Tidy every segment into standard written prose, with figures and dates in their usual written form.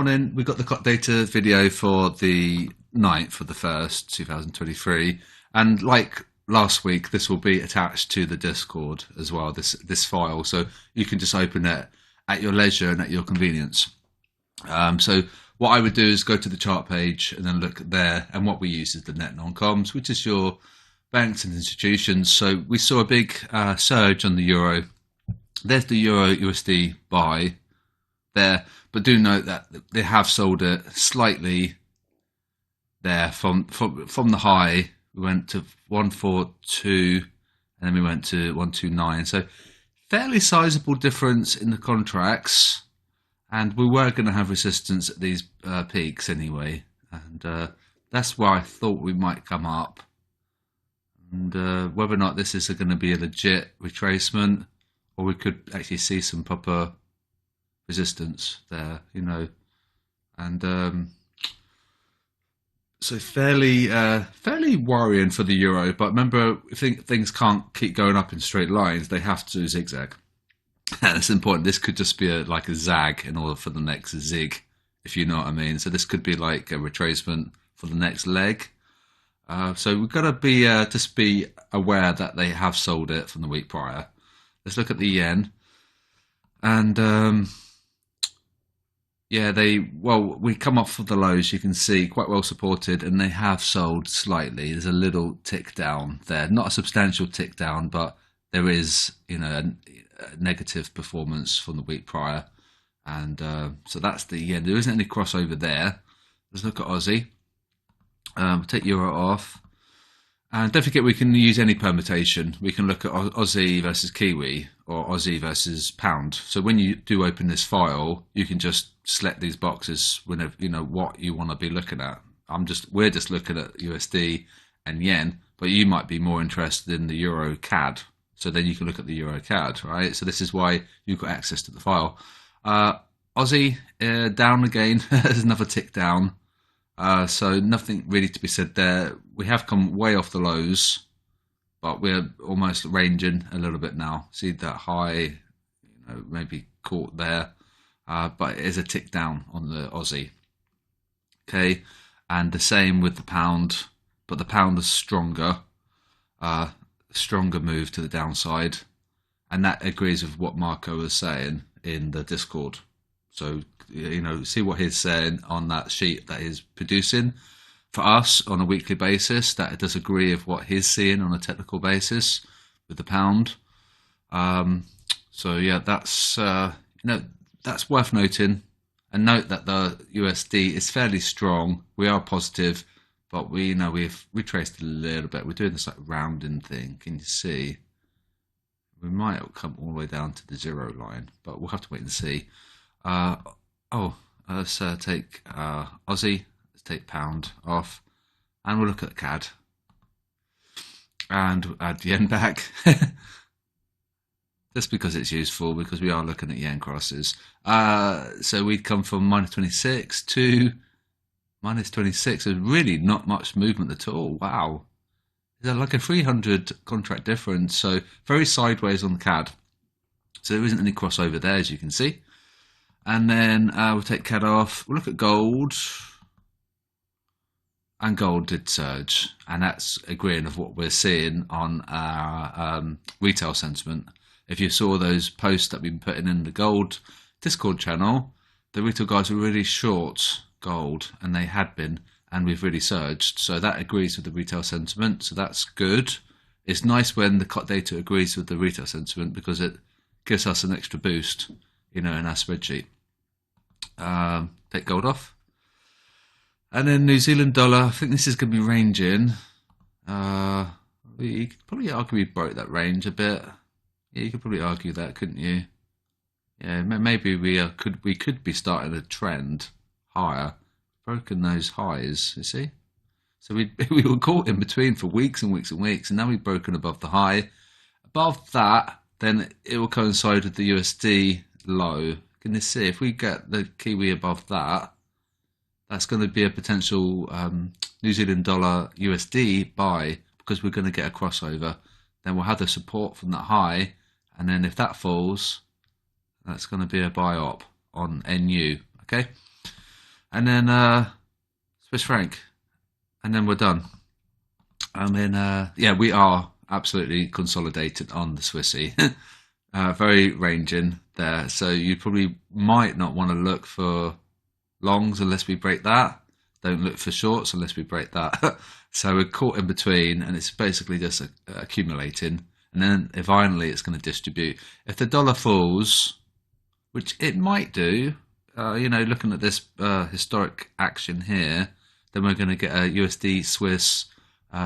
morning. We've got the COT data video for the 9th of the 1st, 2023. And like last week, this will be attached to the Discord as well, this file. So you can just open it at your leisure and at your convenience. So what I would do is go to the chart page and then look there. And what we use is the net non-coms, which is your banks and institutions. So we saw a big surge on the euro. There's the euro USD buy there, but do note that they have sold it slightly there from the high. We went to 142 and then we went to 129. So fairly sizable difference in the contracts, and we were going to have resistance at these peaks anyway, and that's why I thought we might come up. And whether or not this is going to be a legit retracement, or we could actually see some proper resistance there, you know, and so fairly worrying for the euro. But remember, if things can't keep going up in straight lines, they have to zigzag. That's important. This could just be like a zag in order for the next zig, if you know what I mean. So this could be like a retracement for the next leg. So we've got to be just be aware that they have sold it from the week prior. Let's look at the yen, and yeah, we come off of the lows. You can see quite well supported, and they have sold slightly. There's a little tick down there, not a substantial tick down, but there is, you know, a negative performance from the week prior, and so that's the yen. There isn't any crossover there. Let's look at Aussie. Take euro off. And don't forget, we can use any permutation. We can look at Aussie versus Kiwi or Aussie versus pound. So when you do open this file, you can just select these boxes whenever you know what you want to be looking at. We're just looking at USD and yen, but you might be more interested in the Euro CAD. So then you can look at the Euro CAD, right? So this is why you've got access to the file. Aussie down again. There's another tick down. So nothing really to be said there. We have come way off the lows, but we're almost ranging a little bit now. See that high, you know, maybe caught there, but it is a tick down on the Aussie. Okay, and the same with the pound, but the pound is stronger move to the downside, and that agrees with what Marco was saying in the Discord. So, you know, see what he's saying on that sheet that he's producing for us on a weekly basis. That it does agree with what he's seeing on a technical basis with the pound. So yeah, that's that's worth noting. And note that the USD is fairly strong. We are positive, but we've retraced a little bit. We're doing this like rounding thing. Can you see? We might come all the way down to the zero line, but we'll have to wait and see. Let's take Aussie, let's take pound off, and we'll look at CAD and add the yen back. Just because it's useful, because we are looking at yen crosses. So we'd come from -26 to -26. There's really not much movement at all. Wow. There's like a 300 contract difference, so very sideways on the CAD. So there isn't any crossover there, as you can see. And then we'll take CAD off. We'll look at gold. And gold did surge. And that's agreeing with what we're seeing on our retail sentiment. If you saw those posts that we've been putting in the gold Discord channel, the retail guys were really short gold. And they had been. And we've really surged. So that agrees with the retail sentiment. So that's good. It's nice when the COT data agrees with the retail sentiment, because it gives us an extra boost, you know, in our spreadsheet. Take gold off, and then New Zealand dollar. I think this is going to be ranging. You could probably argue we broke that range a bit. Yeah, you could probably argue that, couldn't you? Yeah, maybe we could be starting a trend higher, broken those highs. You see, so we were caught in between for weeks and weeks and weeks, and now we've broken above the high. Above that, then it will coincide with the USD low. Can you see, if we get the Kiwi above that, that's going to be a potential New Zealand dollar USD buy, because we're going to get a crossover. Then we'll have the support from that high, and then if that falls, that's going to be a buy op on NU. Okay, and then Swiss franc, and then we're done. And then yeah, we are absolutely consolidated on the Swissy. Very ranging there, so you probably might not want to look for longs unless we break that. Don't look for shorts unless we break that. So we're caught in between, and it's basically just accumulating. And then finally, it's going to distribute. If the dollar falls, which it might do, looking at this historic action here, then we're going to get a USD Swiss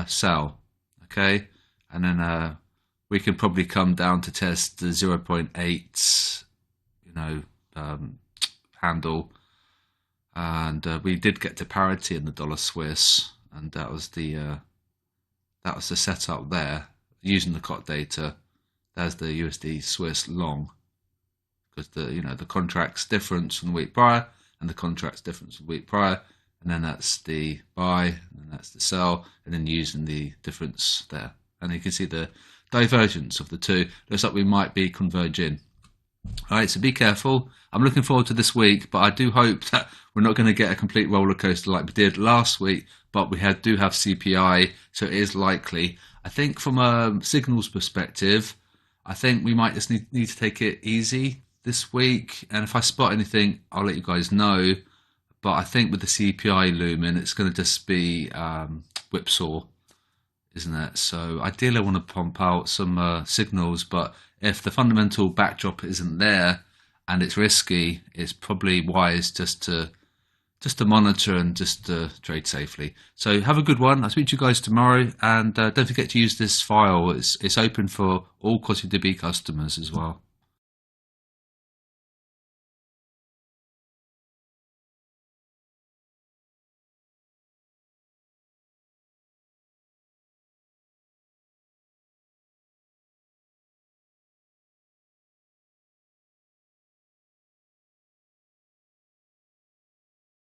sell. Okay, and then we can probably come down to test the 0.8, handle. And we did get to parity in the dollar Swiss, and that was the setup there using the COT data. There's the USD Swiss long, because the contract's difference from the week prior, and the contract's difference from the week prior, and then that's the buy, and then that's the sell, and then using the difference there, and you can see the divergence of the two. Looks like we might be converging. All right, so be careful. I'm looking forward to this week, but I do hope that we're not going to get a complete roller coaster like we did last week. But we do have CPI, so it is likely. I think from a signals perspective, I think we might just need to take it easy this week. And if I spot anything, I'll let you guys know. But I think with the CPI looming, it's going to just be whipsaw, isn't it? So ideally, I want to pump out some signals, but if the fundamental backdrop isn't there and it's risky, it's probably wise just to monitor and just to trade safely. So have a good one. I'll speak to you guys tomorrow, and don't forget to use this file. It's open for all COT customers as well.